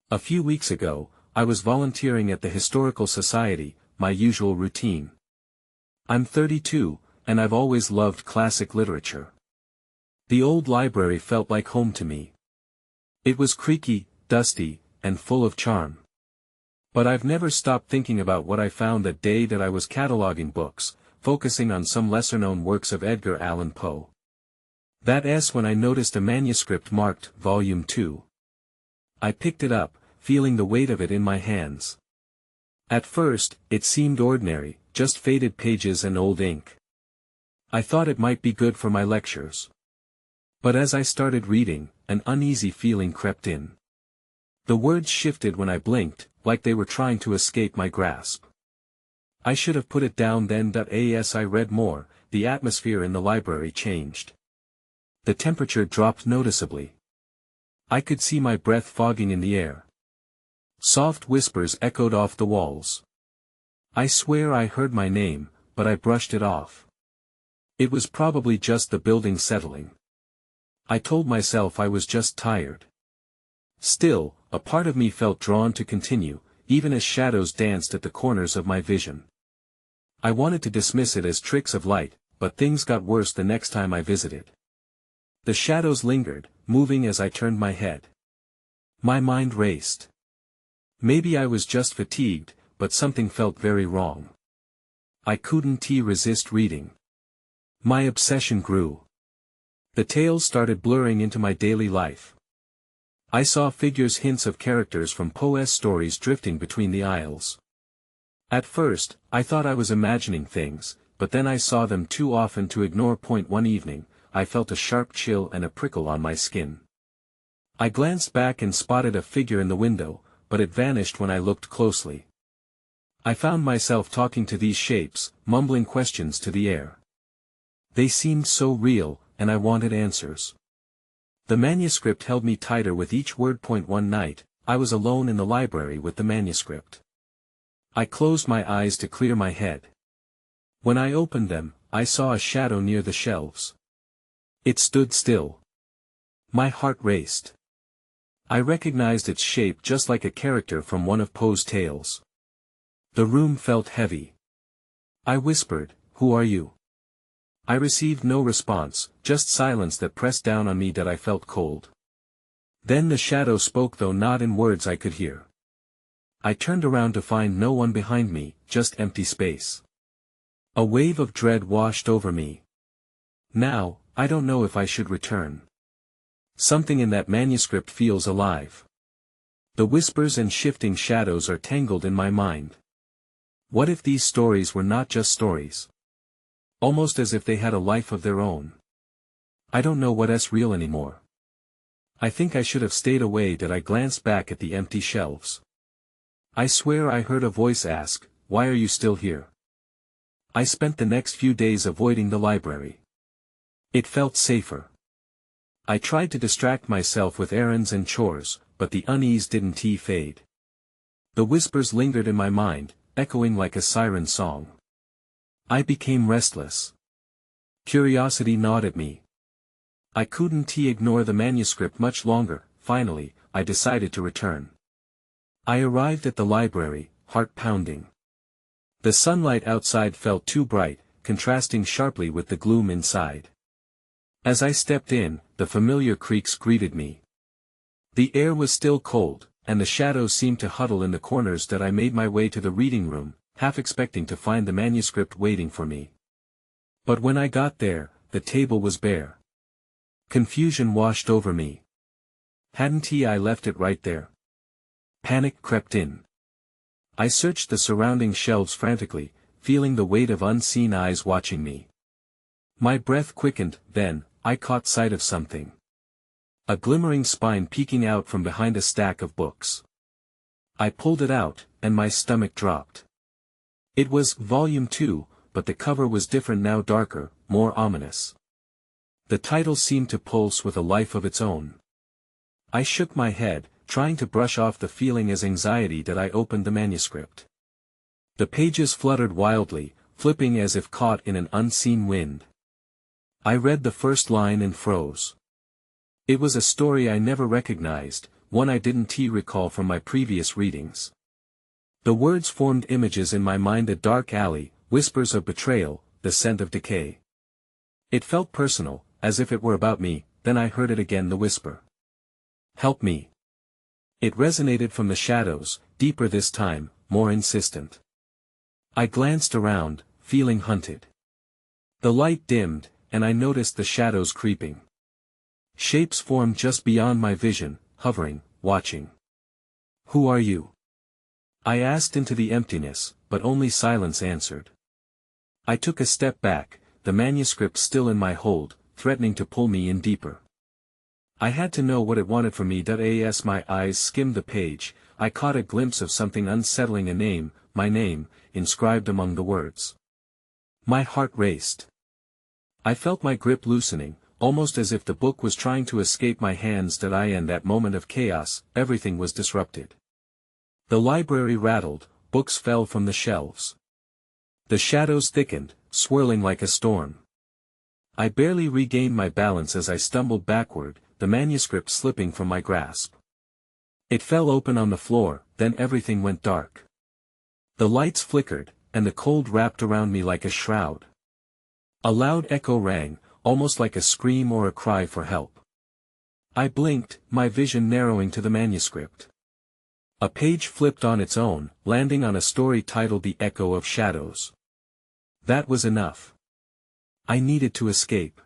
A few weeks ago, I was volunteering at the Historical Society, my usual routine. I'm 32, and I've always loved classic literature. The old library felt like home to me. It was creaky, dusty, and full of charm. But I've never stopped thinking about what I found that day that I was cataloging books, focusing on some lesser-known works of Edgar Allan Poe. That's when I noticed a manuscript marked Volume 2. I picked it up, feeling the weight of it in my hands. At first, it seemed ordinary, just faded pages and old ink. I thought it might be good for my lectures. But as I started reading, an uneasy feeling crept in. The words shifted when I blinked, like they were trying to escape my grasp. I should have put it down then. As I read more, the atmosphere in the library changed. The temperature dropped noticeably. I could see my breath fogging in the air. Soft whispers echoed off the walls. I swear I heard my name, but I brushed it off. It was probably just the building settling. I told myself I was just tired. Still, a part of me felt drawn to continue, even as shadows danced at the corners of my vision. I wanted to dismiss it as tricks of light, but things got worse the next time I visited. The shadows lingered, moving as I turned my head. My mind raced. Maybe I was just fatigued, but something felt very wrong. I couldn't resist reading. My obsession grew. The tales started blurring into my daily life. I saw figures, hints of characters from Poe's stories drifting between the aisles. At first, I thought I was imagining things, but then I saw them too often to ignore. One evening, I felt a sharp chill and a prickle on my skin. I glanced back and spotted a figure in the window, but it vanished when I looked closely. I found myself talking to these shapes, mumbling questions to the air. They seemed so real, and I wanted answers. The manuscript held me tighter with each word. One night, I was alone in the library with the manuscript. I closed my eyes to clear my head. When I opened them, I saw a shadow near the shelves. It stood still. My heart raced. I recognized its shape just like a character from one of Poe's tales. The room felt heavy. I whispered, "Who are you?" I received no response, just silence that pressed down on me. I felt cold. Then the shadow spoke, though not in words I could hear. I turned around to find no one behind me, just empty space. A wave of dread washed over me. Now, I don't know if I should return. Something in that manuscript feels alive. The whispers and shifting shadows are tangled in my mind. What if these stories were not just stories? Almost as if they had a life of their own. I don't know what's real anymore. I think I should have stayed away. I glanced back at the empty shelves. I swear I heard a voice ask, "Why are you still here?" I spent the next few days avoiding the library. It felt safer. I tried to distract myself with errands and chores, but the unease didn't fade. The whispers lingered in my mind, echoing like a siren song. I became restless. Curiosity gnawed at me. I couldn't ignore the manuscript much longer. Finally, I decided to return. I arrived at the library, heart pounding. The sunlight outside felt too bright, contrasting sharply with the gloom inside. As I stepped in, the familiar creaks greeted me. The air was still cold, and the shadows seemed to huddle in the corners. I made my way to the reading room, half expecting to find the manuscript waiting for me. But when I got there, the table was bare. Confusion washed over me. Hadn't I left it right there? Panic crept in. I searched the surrounding shelves frantically, feeling the weight of unseen eyes watching me. My breath quickened. Then, I caught sight of something. A glimmering spine peeking out from behind a stack of books. I pulled it out, and my stomach dropped. It was Volume 2, but the cover was different now, darker, more ominous. The title seemed to pulse with a life of its own. I shook my head, trying to brush off the feeling as anxiety. I opened the manuscript. The pages fluttered wildly, flipping as if caught in an unseen wind. I read the first line and froze. It was a story I never recognized, one I didn't recall from my previous readings. The words formed images in my mind: a dark alley, whispers of betrayal, the scent of decay. It felt personal, as if it were about me. Then I heard it again, the whisper. Help me. It resonated from the shadows, deeper this time, more insistent. I glanced around, feeling hunted. The light dimmed, and I noticed the shadows creeping. Shapes formed just beyond my vision, hovering, watching. Who are you? I asked into the emptiness, but only silence answered. I took a step back, the manuscript still in my hold, threatening to pull me in deeper. I had to know what it wanted from me. As my eyes skimmed the page, I caught a glimpse of something unsettling: a name, my name, inscribed among the words. My heart raced. I felt my grip loosening, almost as if the book was trying to escape my hands. In that moment of chaos, everything was disrupted. The library rattled, books fell from the shelves. The shadows thickened, swirling like a storm. I barely regained my balance as I stumbled backward, the manuscript slipping from my grasp. It fell open on the floor, then everything went dark. The lights flickered, and the cold wrapped around me like a shroud. A loud echo rang, almost like a scream or a cry for help. I blinked, my vision narrowing to the manuscript. A page flipped on its own, landing on a story titled The Echo of Shadows. That was enough. I needed to escape.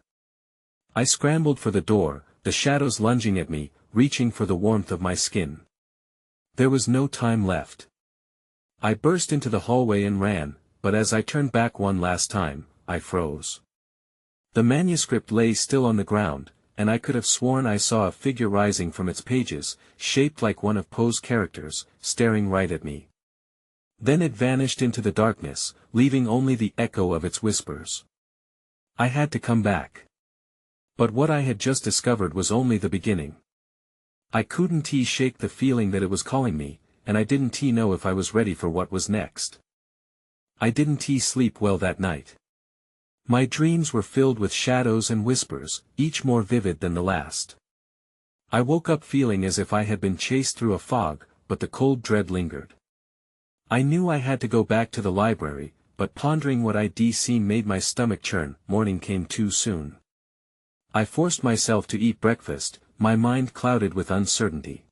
I scrambled for the door, the shadows lunging at me, reaching for the warmth of my skin. There was no time left. I burst into the hallway and ran, but as I turned back one last time, I froze. The manuscript lay still on the ground, and I could have sworn I saw a figure rising from its pages, shaped like one of Poe's characters, staring right at me. Then it vanished into the darkness, leaving only the echo of its whispers. I had to come back. But what I had just discovered was only the beginning. I couldn't shake the feeling that it was calling me, and I didn't know if I was ready for what was next. I didn't sleep well that night. My dreams were filled with shadows and whispers, each more vivid than the last. I woke up feeling as if I had been chased through a fog, but the cold dread lingered. I knew I had to go back to the library, but pondering what I'd seen made my stomach churn. Morning came too soon. I forced myself to eat breakfast, my mind clouded with uncertainty.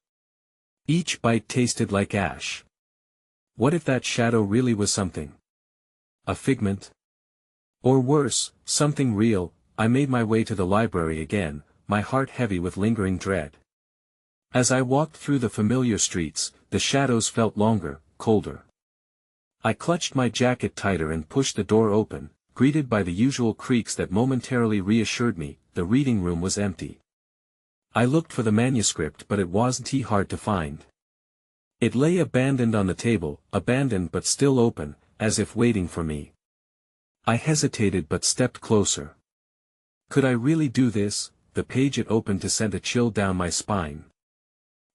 Each bite tasted like ash. What if that shadow really was something? A figment? Or worse, something real? I made my way to the library again, my heart heavy with lingering dread. As I walked through the familiar streets, the shadows felt longer, colder. I clutched my jacket tighter and pushed the door open, greeted by the usual creaks that momentarily reassured me. The reading room was empty. I looked for the manuscript, but it wasn't hard to find. It lay abandoned on the table, abandoned but still open, as if waiting for me. I hesitated but stepped closer. Could I really do this? The page it opened to send a chill down my spine.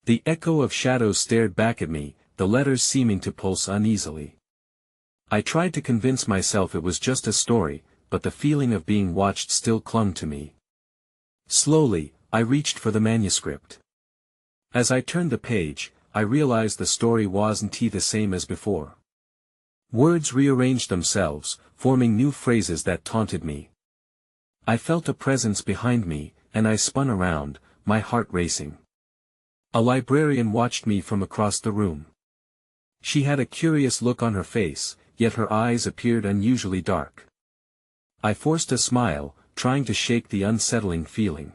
The echo of shadows stared back at me, the letters seeming to pulse uneasily. I tried to convince myself it was just a story, but the feeling of being watched still clung to me. Slowly, I reached for the manuscript. As I turned the page, I realized the story wasn't the same as before. Words rearranged themselves, forming new phrases that taunted me. I felt a presence behind me, and I spun around, my heart racing. A librarian watched me from across the room. She had a curious look on her face, yet her eyes appeared unusually dark. I forced a smile, trying to shake the unsettling feeling.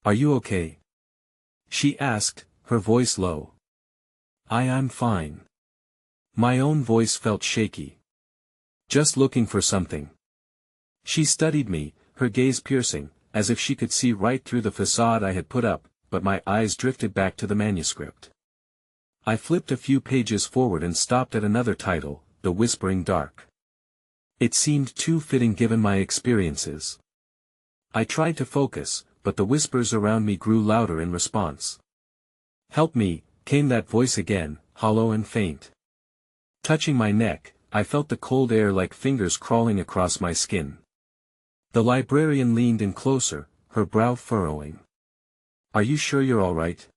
"Are you okay?" she asked, her voice low. I'm fine." My own voice felt shaky. "Just looking for something." She studied me, her gaze piercing, as if she could see right through the facade I had put up, but my eyes drifted back to the manuscript. I flipped a few pages forward and stopped at another title, The Whispering Dark. It seemed too fitting given my experiences. I tried to focus, but the whispers around me grew louder in response. "Help me," came that voice again, hollow and faint. Touching my neck, I felt the cold air like fingers crawling across my skin. The librarian leaned in closer, her brow furrowing. "Are you sure you're all right?"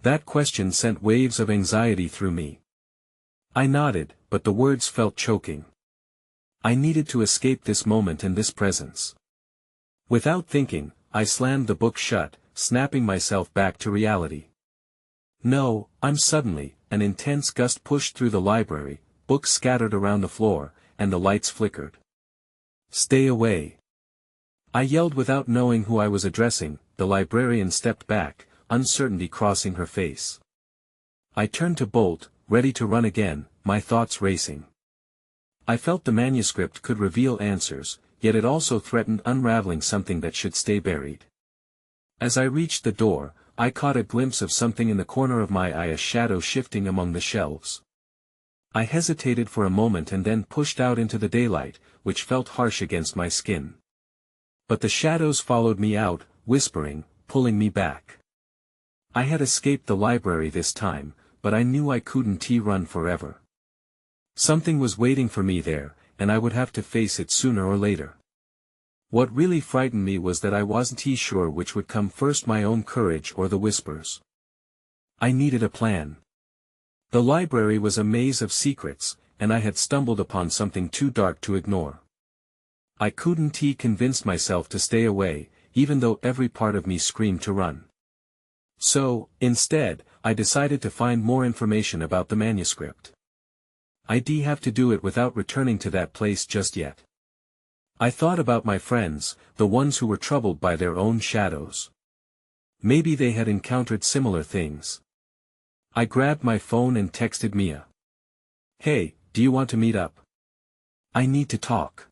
That question sent waves of anxiety through me. I nodded, but the words felt choking. I needed to escape this moment and this presence. Without thinking, I slammed the book shut, snapping myself back to reality. No, suddenly, an intense gust pushed through the library, books scattered around the floor, and the lights flickered. Stay away! I yelled without knowing who I was addressing. The librarian stepped back, uncertainty crossing her face. I turned to bolt, ready to run again, my thoughts racing. I felt the manuscript could reveal answers, yet it also threatened unraveling something that should stay buried. As I reached the door, I caught a glimpse of something in the corner of my eye, a shadow shifting among the shelves. I hesitated for a moment and then pushed out into the daylight, which felt harsh against my skin. But the shadows followed me out, whispering, pulling me back. I had escaped the library this time, but I knew I couldn't run forever. Something was waiting for me there, and I would have to face it sooner or later. What really frightened me was that I wasn't sure which would come first, my own courage or the whispers. I needed a plan. The library was a maze of secrets, and I had stumbled upon something too dark to ignore. I couldn't convince myself to stay away, even though every part of me screamed to run. So, instead, I decided to find more information about the manuscript. I'd have to do it without returning to that place just yet. I thought about my friends, the ones who were troubled by their own shadows. Maybe they had encountered similar things. I grabbed my phone and texted Mia. "Hey, do you want to meet up? I need to talk."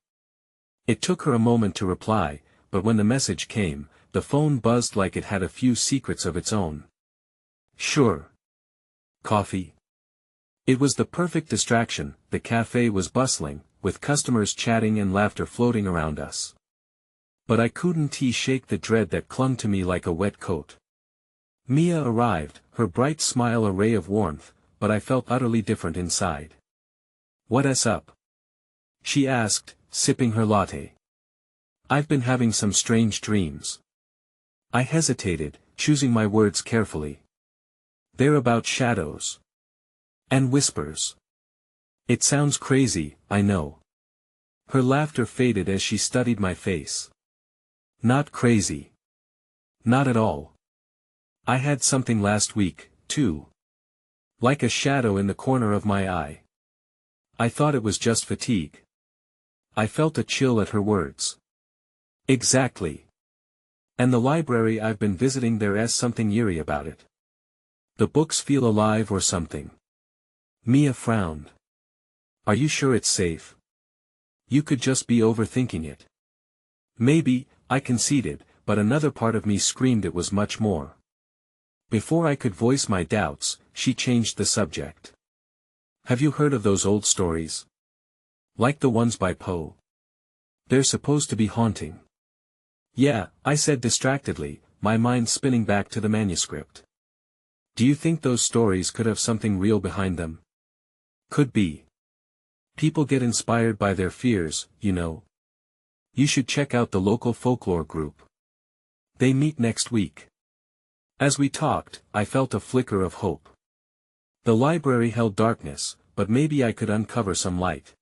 It took her a moment to reply, but when the message came, the phone buzzed like it had a few secrets of its own. "Sure. Coffee?" It was the perfect distraction. The cafe was bustling, with customers chatting and laughter floating around us. But I couldn't shake the dread that clung to me like a wet coat. Mia arrived, her bright smile a ray of warmth, but I felt utterly different inside. "What's up?" she asked, sipping her latte. "I've been having some strange dreams." I hesitated, choosing my words carefully. "They're about shadows. And whispers. It sounds crazy, I know." Her laughter faded as she studied my face. "Not crazy. Not at all. I had something last week, too. Like a shadow in the corner of my eye. I thought it was just fatigue." I felt a chill at her words. "Exactly. And the library I've been visiting, there's something eerie about it. The books feel alive or something." Mia frowned. "Are you sure it's safe? You could just be overthinking it." "Maybe," I conceded, but another part of me screamed it was much more. Before I could voice my doubts, she changed the subject. "Have you heard of those old stories? Like the ones by Poe? They're supposed to be haunting." "Yeah," I said distractedly, my mind spinning back to the manuscript. "Do you think those stories could have something real behind them?" "Could be. People get inspired by their fears, you know. You should check out the local folklore group. They meet next week." As we talked, I felt a flicker of hope. The library held darkness, but maybe I could uncover some light.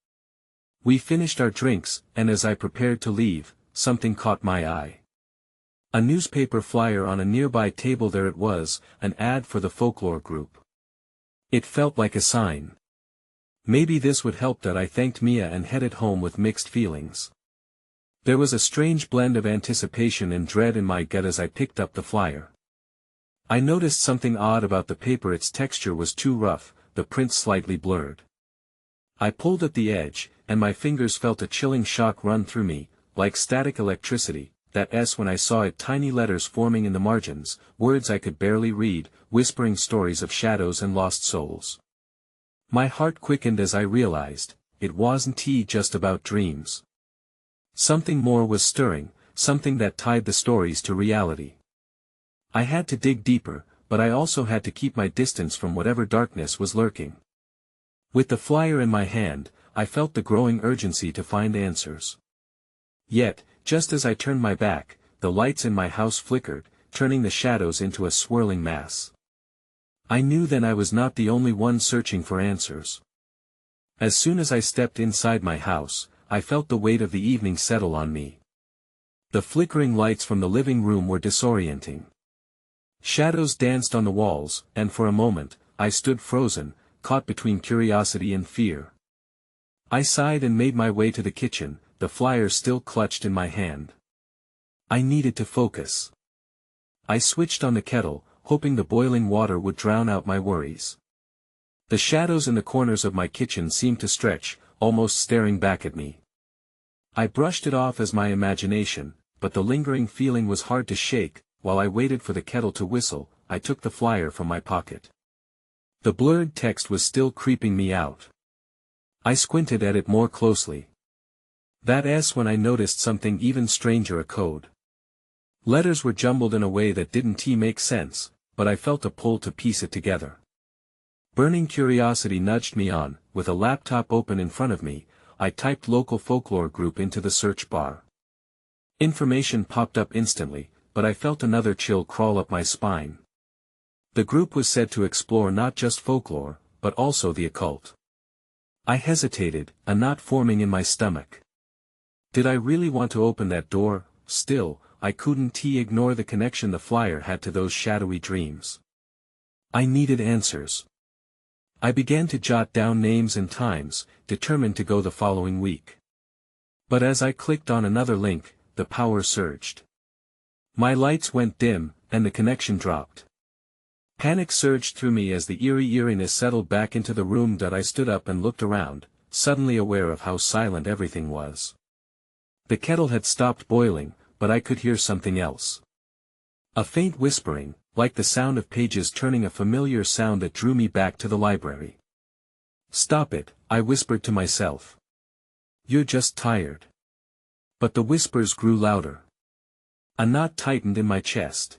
We finished our drinks, and as I prepared to leave, something caught my eye. A newspaper flyer on a nearby table. There it was, an ad for the folklore group. It felt like a sign. Maybe this would help. That I thanked Mia and headed home with mixed feelings. There was a strange blend of anticipation and dread in my gut as I picked up the flyer. I noticed something odd about the paper. Its texture was too rough, the print slightly blurred. I pulled at the edge, and my fingers felt a chilling shock run through me, like static electricity. That S when I saw it, tiny letters forming in the margins, words I could barely read, whispering stories of shadows and lost souls. My heart quickened as I realized, it wasn't just about dreams. Something more was stirring, something that tied the stories to reality. I had to dig deeper, but I also had to keep my distance from whatever darkness was lurking. With the flyer in my hand, I felt the growing urgency to find answers. Yet, just as I turned my back, the lights in my house flickered, turning the shadows into a swirling mass. I knew then I was not the only one searching for answers. As soon as I stepped inside my house, I felt the weight of the evening settle on me. The flickering lights from the living room were disorienting. Shadows danced on the walls, and for a moment, I stood frozen, caught between curiosity and fear. I sighed and made my way to the kitchen, the flyer still clutched in my hand. I needed to focus. I switched on the kettle, hoping the boiling water would drown out my worries. The shadows in the corners of my kitchen seemed to stretch, almost staring back at me. I brushed it off as my imagination, but the lingering feeling was hard to shake. While I waited for the kettle to whistle, I took the flyer from my pocket. The blurred text was still creeping me out. I squinted at it more closely. That's when I noticed something even stranger, a code. Letters were jumbled in a way that didn't make sense, but I felt a pull to piece it together. Burning curiosity nudged me on. With a laptop open in front of me, I typed local folklore group into the search bar. Information popped up instantly, but I felt another chill crawl up my spine. The group was said to explore not just folklore, but also the occult. I hesitated, a knot forming in my stomach. Did I really want to open that door? Still, I couldn't ignore the connection the flyer had to those shadowy dreams. I needed answers. I began to jot down names and times, determined to go the following week. But as I clicked on another link, the power surged. My lights went dim, and the connection dropped. Panic surged through me as the eeriness settled back into the room. I stood up and looked around, suddenly aware of how silent everything was. The kettle had stopped boiling, but I could hear something else. A faint whispering, like the sound of pages turning, a familiar sound that drew me back to the library. "Stop it," I whispered to myself. "You're just tired." But the whispers grew louder. A knot tightened in my chest.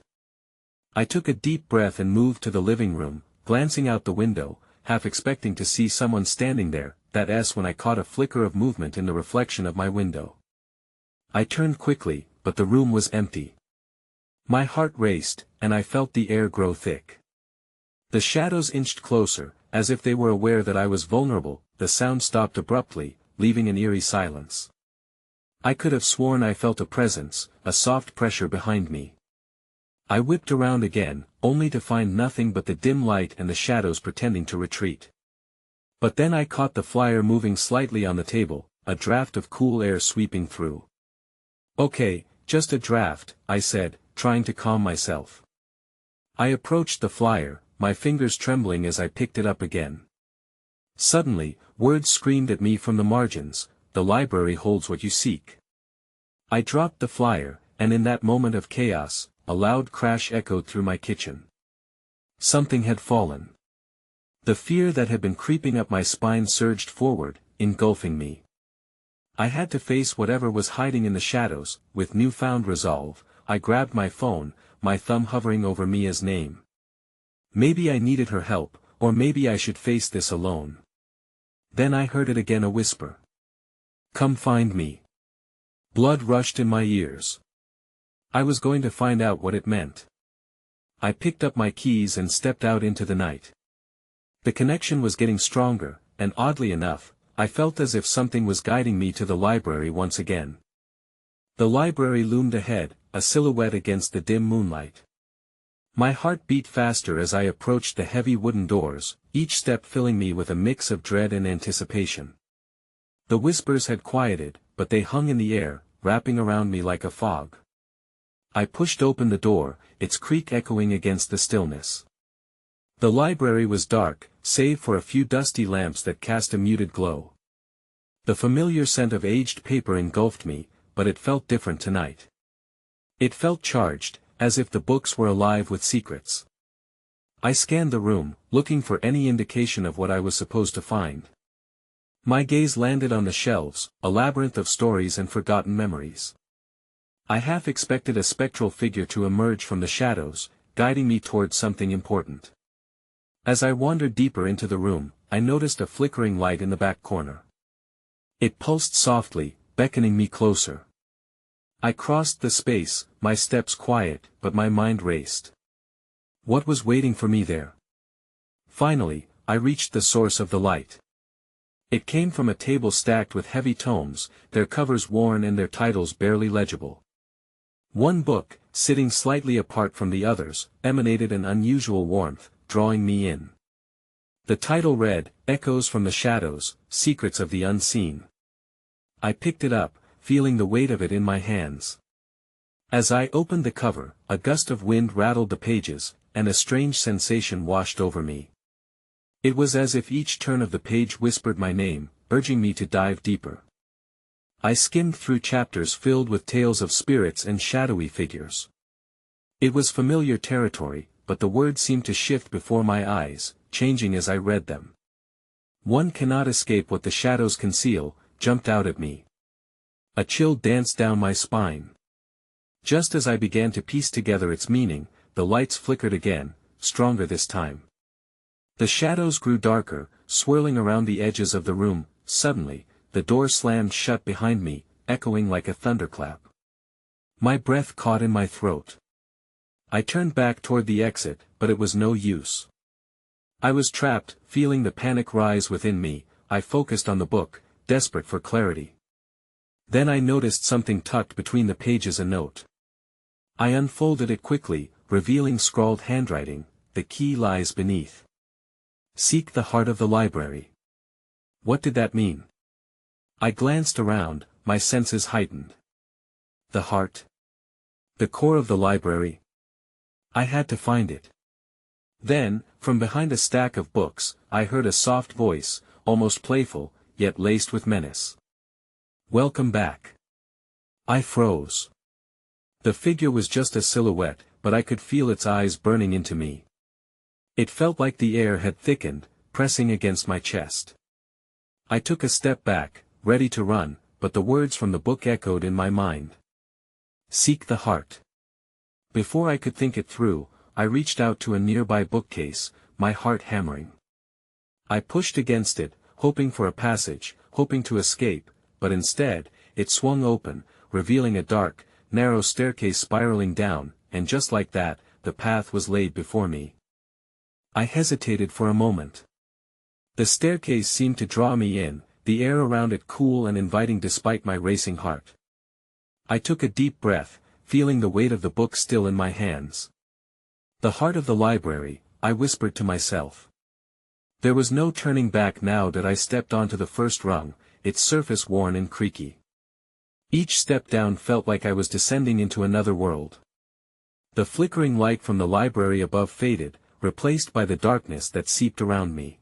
I took a deep breath and moved to the living room, glancing out the window, half expecting to see someone standing there. That's when I caught a flicker of movement in the reflection of my window. I turned quickly, but the room was empty. My heart raced, and I felt the air grow thick. The shadows inched closer, as if they were aware that I was vulnerable. The sound stopped abruptly, leaving an eerie silence. I could have sworn I felt a presence, a soft pressure behind me. I whipped around again, only to find nothing but the dim light and the shadows pretending to retreat. But then I caught the flyer moving slightly on the table, a draft of cool air sweeping through. "Okay, just a draft," I said, trying to calm myself. I approached the flyer, my fingers trembling as I picked it up again. Suddenly, words screamed at me from the margins: "The library holds what you seek." I dropped the flyer, and in that moment of chaos, a loud crash echoed through my kitchen. Something had fallen. The fear that had been creeping up my spine surged forward, engulfing me. I had to face whatever was hiding in the shadows. With newfound resolve, I grabbed my phone, my thumb hovering over Mia's name. Maybe I needed her help, or maybe I should face this alone. Then I heard it again, a whisper. "Come find me." Blood rushed in my ears. I was going to find out what it meant. I picked up my keys and stepped out into the night. The connection was getting stronger, and oddly enough, I felt as if something was guiding me to the library once again. The library loomed ahead, a silhouette against the dim moonlight. My heart beat faster as I approached the heavy wooden doors, each step filling me with a mix of dread and anticipation. The whispers had quieted, but they hung in the air, wrapping around me like a fog. I pushed open the door, its creak echoing against the stillness. The library was dark, save for a few dusty lamps that cast a muted glow. The familiar scent of aged paper engulfed me, but it felt different tonight. It felt charged, as if the books were alive with secrets. I scanned the room, looking for any indication of what I was supposed to find. My gaze landed on the shelves, a labyrinth of stories and forgotten memories. I half expected a spectral figure to emerge from the shadows, guiding me towards something important. As I wandered deeper into the room, I noticed a flickering light in the back corner. It pulsed softly, beckoning me closer. I crossed the space, my steps quiet, but my mind raced. What was waiting for me there? Finally, I reached the source of the light. It came from a table stacked with heavy tomes, their covers worn and their titles barely legible. One book, sitting slightly apart from the others, emanated an unusual warmth, drawing me in. The title read, Echoes from the Shadows, Secrets of the Unseen. I picked it up, feeling the weight of it in my hands. As I opened the cover, a gust of wind rattled the pages, and a strange sensation washed over me. It was as if each turn of the page whispered my name, urging me to dive deeper. I skimmed through chapters filled with tales of spirits and shadowy figures. It was familiar territory, but the words seemed to shift before my eyes, changing as I read them. One cannot escape what the shadows conceal, jumped out at me. A chill danced down my spine. Just as I began to piece together its meaning, the lights flickered again, stronger this time. The shadows grew darker, swirling around the edges of the room. Suddenly, the door slammed shut behind me, echoing like a thunderclap. My breath caught in my throat. I turned back toward the exit, but it was no use. I was trapped, feeling the panic rise within me. I focused on the book, desperate for clarity. Then I noticed something tucked between the pages, a note. I unfolded it quickly, revealing scrawled handwriting. The key lies beneath. Seek the heart of the library. What did that mean? I glanced around, my senses heightened. The heart? The core of the library? I had to find it. Then, from behind a stack of books, I heard a soft voice, almost playful, yet laced with menace. Welcome back. I froze. The figure was just a silhouette, but I could feel its eyes burning into me. It felt like the air had thickened, pressing against my chest. I took a step back, ready to run, but the words from the book echoed in my mind. Seek the heart. Before I could think it through, I reached out to a nearby bookcase, my heart hammering. I pushed against it, hoping for a passage, hoping to escape, but instead, it swung open, revealing a dark, narrow staircase spiraling down, and just like that, the path was laid before me. I hesitated for a moment. The staircase seemed to draw me in, the air around it cool and inviting despite my racing heart. I took a deep breath, feeling the weight of the book still in my hands. The heart of the library, I whispered to myself. There was no turning back now that I stepped onto the first rung, its surface worn and creaky. Each step down felt like I was descending into another world. The flickering light from the library above faded, replaced by the darkness that seeped around me.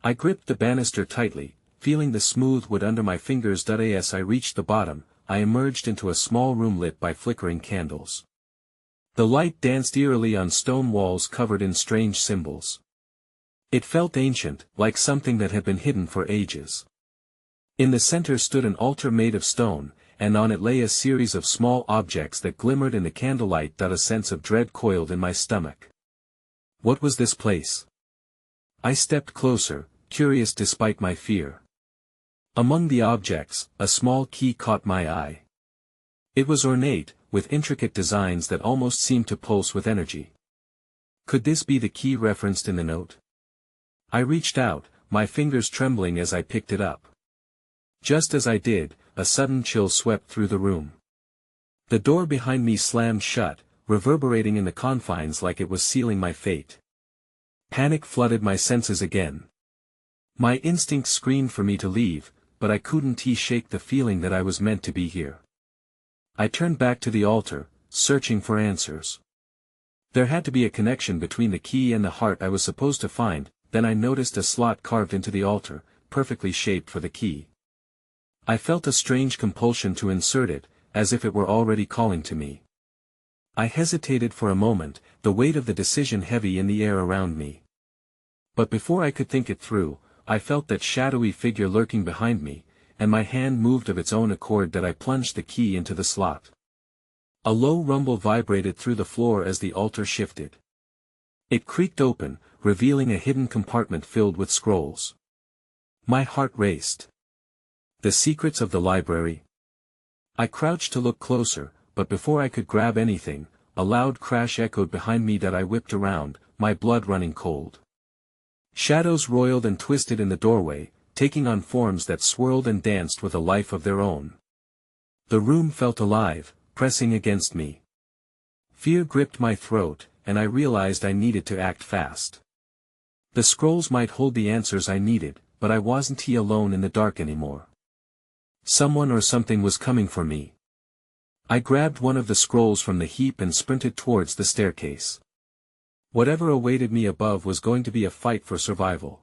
I gripped the banister tightly, feeling the smooth wood under my fingers. As I reached the bottom, I emerged into a small room lit by flickering candles. The light danced eerily on stone walls covered in strange symbols. It felt ancient, like something that had been hidden for ages. In the center stood an altar made of stone, and on it lay a series of small objects that glimmered in the candlelight. A sense of dread coiled in my stomach. What was this place? I stepped closer, curious despite my fear. Among the objects, a small key caught my eye. It was ornate, with intricate designs that almost seemed to pulse with energy. Could this be the key referenced in the note? I reached out, my fingers trembling as I picked it up. Just as I did, a sudden chill swept through the room. The door behind me slammed shut, reverberating in the confines like it was sealing my fate. Panic flooded my senses again. My instincts screamed for me to leave, but I couldn't shake the feeling that I was meant to be here. I turned back to the altar, searching for answers. There had to be a connection between the key and the heart I was supposed to find. Then I noticed a slot carved into the altar, perfectly shaped for the key. I felt a strange compulsion to insert it, as if it were already calling to me. I hesitated for a moment, the weight of the decision heavy in the air around me. But before I could think it through, I felt that shadowy figure lurking behind me, and my hand moved of its own accord. I plunged the key into the slot. A low rumble vibrated through the floor as the altar shifted. It creaked open, revealing a hidden compartment filled with scrolls. My heart raced. The secrets of the library? I crouched to look closer, but before I could grab anything, a loud crash echoed behind me. I whipped around, my blood running cold. Shadows roiled and twisted in the doorway, taking on forms that swirled and danced with a life of their own. The room felt alive, pressing against me. Fear gripped my throat, and I realized I needed to act fast. The scrolls might hold the answers I needed, but I wasn't alone in the dark anymore. Someone or something was coming for me. I grabbed one of the scrolls from the heap and sprinted towards the staircase. Whatever awaited me above was going to be a fight for survival.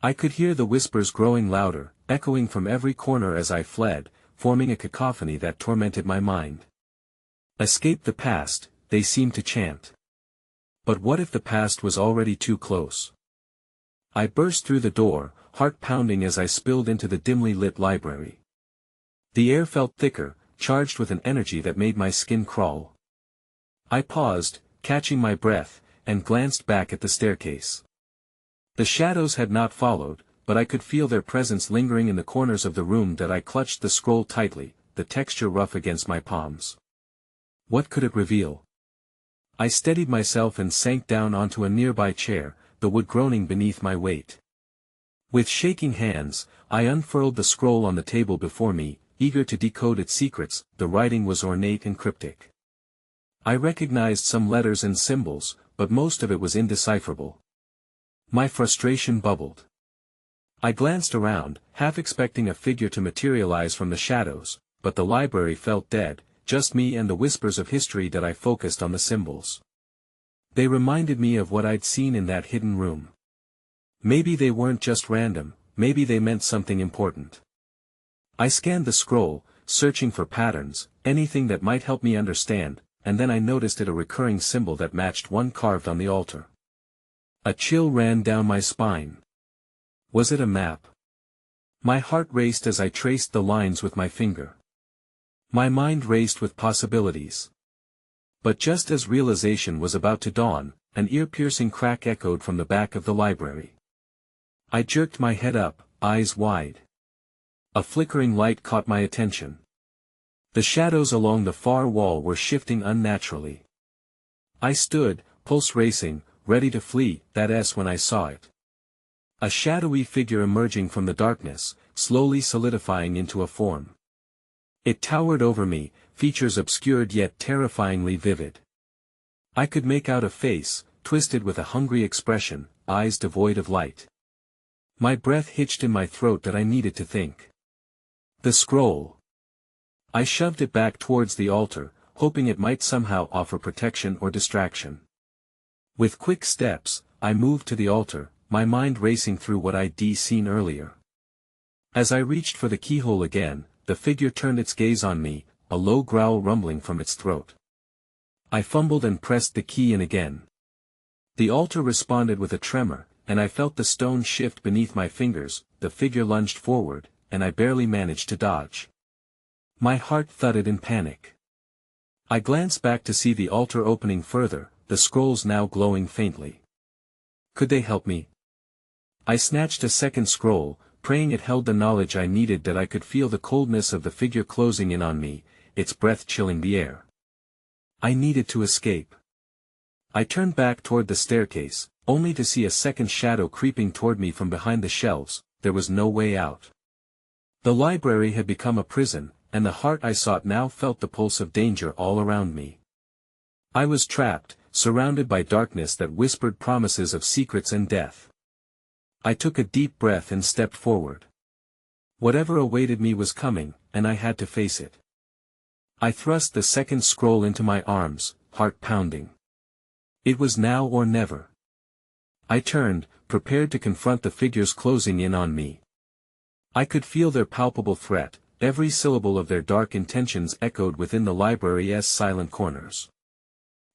I could hear the whispers growing louder, echoing from every corner as I fled, forming a cacophony that tormented my mind. Escape the past, they seemed to chant. But what if the past was already too close? I burst through the door, heart pounding as I spilled into the dimly lit library. The air felt thicker, charged with an energy that made my skin crawl. I paused, catching my breath, and glanced back at the staircase. The shadows had not followed, but I could feel their presence lingering in the corners of the room that I clutched the scroll tightly, the texture rough against my palms. What could it reveal? I steadied myself and sank down onto a nearby chair, the wood groaning beneath my weight. With shaking hands, I unfurled the scroll on the table before me, eager to decode its secrets. The writing was ornate and cryptic. I recognized some letters and symbols, but most of it was indecipherable. My frustration bubbled. I glanced around, half expecting a figure to materialize from the shadows, but the library felt dead, just me and the whispers of history that I focused on the symbols. They reminded me of what I'd seen in that hidden room. Maybe they weren't just random, maybe they meant something important. I scanned the scroll, searching for patterns, anything that might help me understand, and then I noticed a recurring symbol that matched one carved on the altar. A chill ran down my spine. Was it a map? My heart raced as I traced the lines with my finger. My mind raced with possibilities. But just as realization was about to dawn, an ear-piercing crack echoed from the back of the library. I jerked my head up, eyes wide. A flickering light caught my attention. The shadows along the far wall were shifting unnaturally. I stood, pulse racing, ready to flee, that's when I saw it. A shadowy figure emerging from the darkness, slowly solidifying into a form. It towered over me, features obscured yet terrifyingly vivid. I could make out a face, twisted with a hungry expression, eyes devoid of light. My breath hitched in my throat that I needed to think. The scroll. I shoved it back towards the altar, hoping it might somehow offer protection or distraction. With quick steps, I moved to the altar, my mind racing through what I'd seen earlier. As I reached for the keyhole again, the figure turned its gaze on me, a low growl rumbling from its throat. I fumbled and pressed the key in again. The altar responded with a tremor, and I felt the stone shift beneath my fingers. The figure lunged forward, and I barely managed to dodge. My heart thudded in panic. I glanced back to see the altar opening further, the scrolls now glowing faintly. Could they help me? I snatched a second scroll, praying it held the knowledge I needed. That I could feel the coldness of the figure closing in on me, its breath chilling the air. I needed to escape. I turned back toward the staircase, only to see a second shadow creeping toward me from behind the shelves. There was no way out. The library had become a prison, and the heart I sought now felt the pulse of danger all around me. I was trapped, surrounded by darkness that whispered promises of secrets and death. I took a deep breath and stepped forward. Whatever awaited me was coming, and I had to face it. I thrust the second scroll into my arms, heart pounding. It was now or never. I turned, prepared to confront the figures closing in on me. I could feel their palpable threat, every syllable of their dark intentions echoed within the library's silent corners.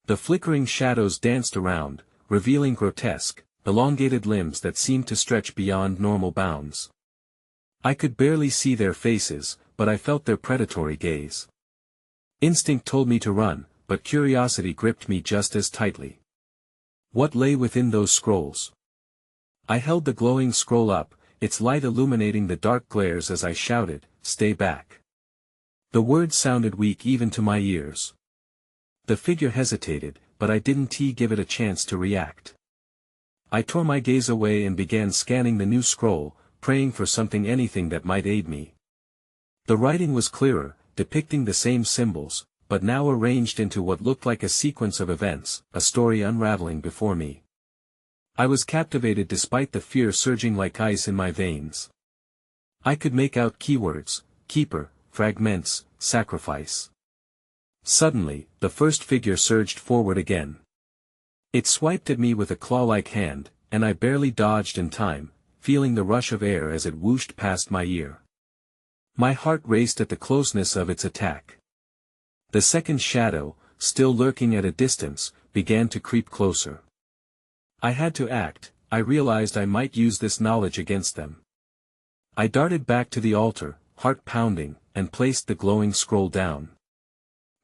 The flickering shadows danced around, revealing grotesque, elongated limbs that seemed to stretch beyond normal bounds. I could barely see their faces, but I felt their predatory gaze. Instinct told me to run, but curiosity gripped me just as tightly. What lay within those scrolls? I held the glowing scroll up, its light illuminating the dark glares as I shouted, "Stay back." The words sounded weak even to my ears. The figure hesitated, but I didn't give it a chance to react. I tore my gaze away and began scanning the new scroll, praying for anything that might aid me. The writing was clearer, depicting the same symbols, but now arranged into what looked like a sequence of events, a story unraveling before me. I was captivated despite the fear surging like ice in my veins. I could make out keywords: keeper, fragments, sacrifice. Suddenly, the first figure surged forward again. It swiped at me with a claw-like hand, and I barely dodged in time, feeling the rush of air as it whooshed past my ear. My heart raced at the closeness of its attack. The second shadow, still lurking at a distance, began to creep closer. I had to act. I realized I might use this knowledge against them. I darted back to the altar, heart pounding, and placed the glowing scroll down.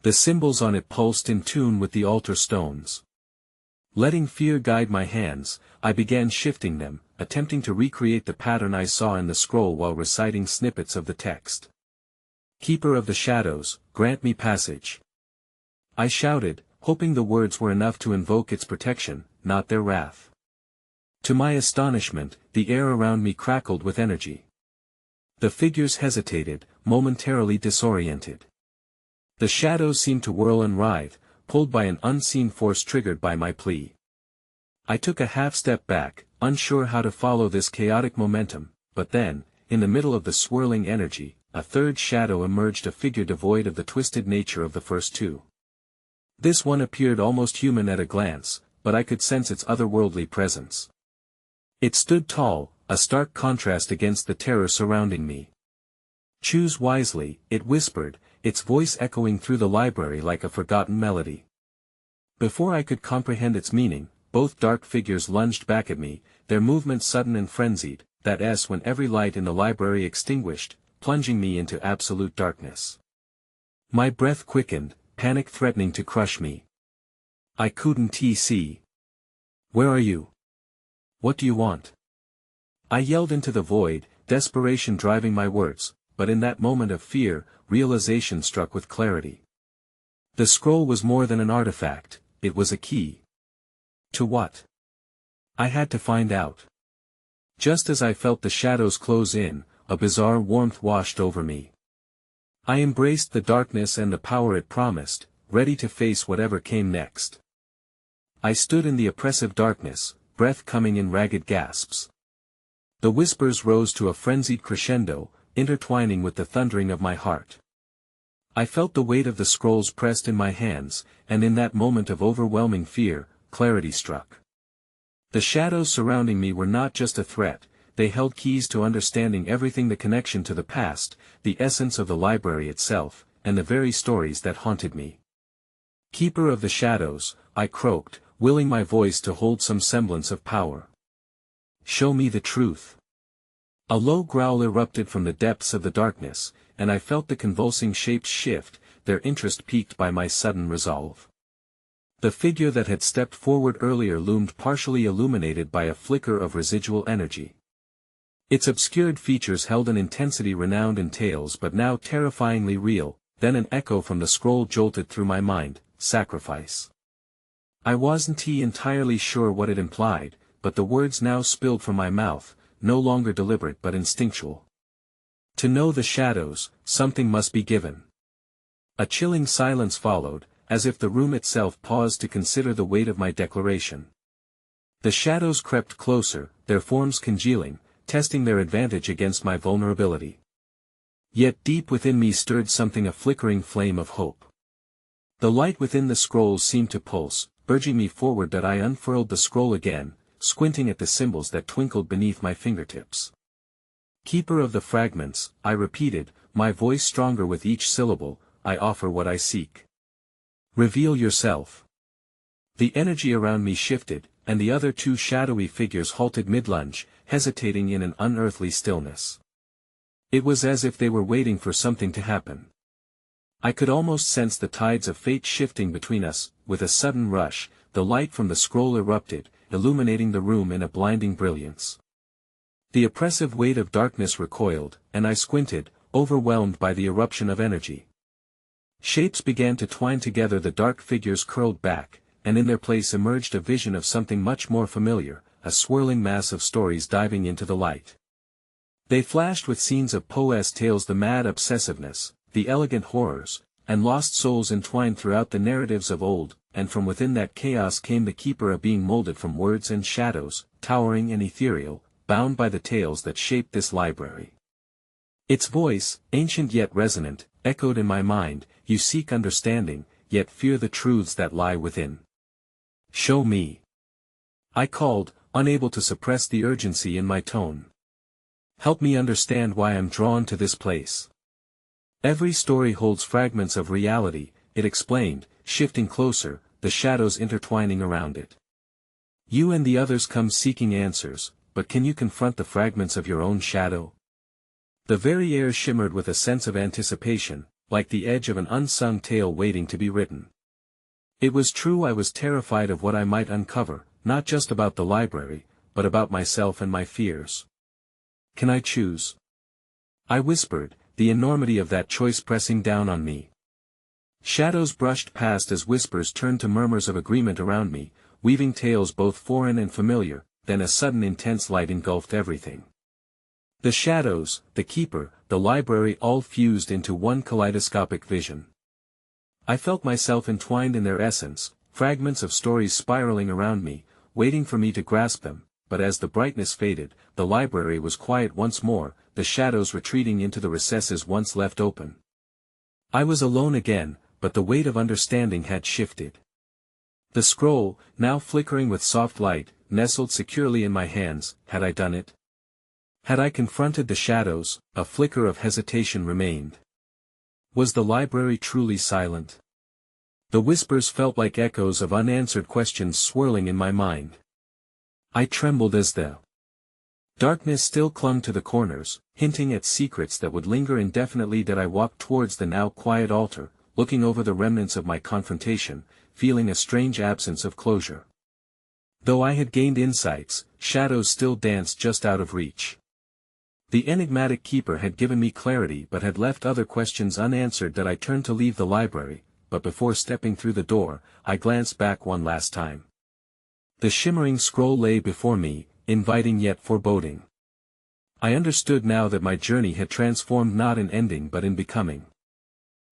The symbols on it pulsed in tune with the altar stones. Letting fear guide my hands, I began shifting them, attempting to recreate the pattern I saw in the scroll while reciting snippets of the text. "Keeper of the shadows, grant me passage." I shouted, hoping the words were enough to invoke its protection, not their wrath. To my astonishment, the air around me crackled with energy. The figures hesitated, momentarily disoriented. The shadows seemed to whirl and writhe, pulled by an unseen force triggered by my plea. I took a half-step back, unsure how to follow this chaotic momentum, but then, in the middle of the swirling energy, a third shadow emerged, a figure devoid of the twisted nature of the first two. This one appeared almost human at a glance, but I could sense its otherworldly presence. It stood tall, a stark contrast against the terror surrounding me. "Choose wisely," it whispered, its voice echoing through the library like a forgotten melody. Before I could comprehend its meaning, both dark figures lunged back at me, their movements sudden and frenzied, that s when every light in the library extinguished, plunging me into absolute darkness. My breath quickened, panic threatening to crush me. I couldn't see. "Where are you? What do you want?" I yelled into the void, desperation driving my words, but in that moment of fear, realization struck with clarity. The scroll was more than an artifact, it was a key. To what? I had to find out. Just as I felt the shadows close in, a bizarre warmth washed over me. I embraced the darkness and the power it promised, ready to face whatever came next. I stood in the oppressive darkness, breath coming in ragged gasps. The whispers rose to a frenzied crescendo, intertwining with the thundering of my heart. I felt the weight of the scrolls pressed in my hands, and in that moment of overwhelming fear, clarity struck. The shadows surrounding me were not just a threat, they held keys to understanding everything: the connection to the past, the essence of the library itself, and the very stories that haunted me. "Keeper of the shadows," I croaked, willing my voice to hold some semblance of power. "Show me the truth." A low growl erupted from the depths of the darkness, and I felt the convulsing shapes shift, their interest piqued by my sudden resolve. The figure that had stepped forward earlier loomed partially illuminated by a flicker of residual energy. Its obscured features held an intensity renowned in tales but now terrifyingly real. Then an echo from the scroll jolted through my mind: sacrifice. I wasn't entirely sure what it implied, but the words now spilled from my mouth, no longer deliberate but instinctual. To know the shadows, something must be given. A chilling silence followed, as if the room itself paused to consider the weight of my declaration. The shadows crept closer, their forms congealing, testing their advantage against my vulnerability. Yet deep within me stirred something, a flickering flame of hope. The light within the scrolls seemed to pulse, urging me forward. That I unfurled the scroll again, squinting at the symbols that twinkled beneath my fingertips. "Keeper of the fragments," I repeated, my voice stronger with each syllable, "I offer what I seek. Reveal yourself." The energy around me shifted, and the other two shadowy figures halted mid-lunge, hesitating in an unearthly stillness. It was as if they were waiting for something to happen. I could almost sense the tides of fate shifting between us. With a sudden rush, the light from the scroll erupted, illuminating the room in a blinding brilliance. The oppressive weight of darkness recoiled, and I squinted, overwhelmed by the eruption of energy. Shapes began to twine together, the dark figures curled back, and in their place emerged a vision of something much more familiar, a swirling mass of stories diving into the light. They flashed with scenes of Poe's tales, the mad obsessiveness, the elegant horrors, and lost souls entwined throughout the narratives of old, and from within that chaos came the keeper, a being molded from words and shadows, towering and ethereal, bound by the tales that shaped this library. Its voice, ancient yet resonant, echoed in my mind, "You seek understanding, yet fear the truths that lie within. Show me." I called, unable to suppress the urgency in my tone. "Help me understand why I'm drawn to this place." "Every story holds fragments of reality," it explained, shifting closer, the shadows intertwining around it. "You and the others come seeking answers, but can you confront the fragments of your own shadow?" The very air shimmered with a sense of anticipation, like the edge of an unsung tale waiting to be written. It was true, I was terrified of what I might uncover, not just about the library, but about myself and my fears. "Can I choose?" I whispered, the enormity of that choice pressing down on me. Shadows brushed past as whispers turned to murmurs of agreement around me, weaving tales both foreign and familiar, then a sudden intense light engulfed everything. The shadows, the keeper, the library, all fused into one kaleidoscopic vision. I felt myself entwined in their essence, fragments of stories spiraling around me, waiting for me to grasp them, but as the brightness faded, the library was quiet once more, the shadows retreating into the recesses once left open. I was alone again, but the weight of understanding had shifted. The scroll, now flickering with soft light, nestled securely in my hands. Had I done it? Had I confronted the shadows? A flicker of hesitation remained. Was the library truly silent? The whispers felt like echoes of unanswered questions swirling in my mind. I trembled as the darkness still clung to the corners, hinting at secrets that would linger indefinitely. That I walked towards the now quiet altar, looking over the remnants of my confrontation, feeling a strange absence of closure. Though I had gained insights, shadows still danced just out of reach. The enigmatic keeper had given me clarity but had left other questions unanswered. That I turned to leave the library, but before stepping through the door, I glanced back one last time. The shimmering scroll lay before me, inviting yet foreboding. I understood now that my journey had transformed not in ending but in becoming.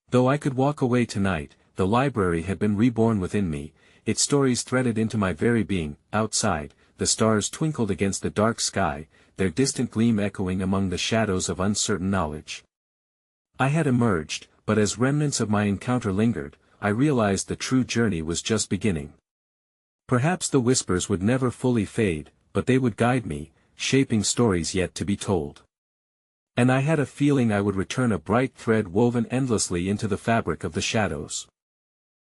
Though I could walk away tonight, the library had been reborn within me, its stories threaded into my very being. Outside, the stars twinkled against the dark sky, their distant gleam echoing among the shadows of uncertain knowledge. I had emerged, but as remnants of my encounter lingered, I realized the true journey was just beginning. Perhaps the whispers would never fully fade, but they would guide me, shaping stories yet to be told. And I had a feeling I would return, a bright thread woven endlessly into the fabric of the shadows.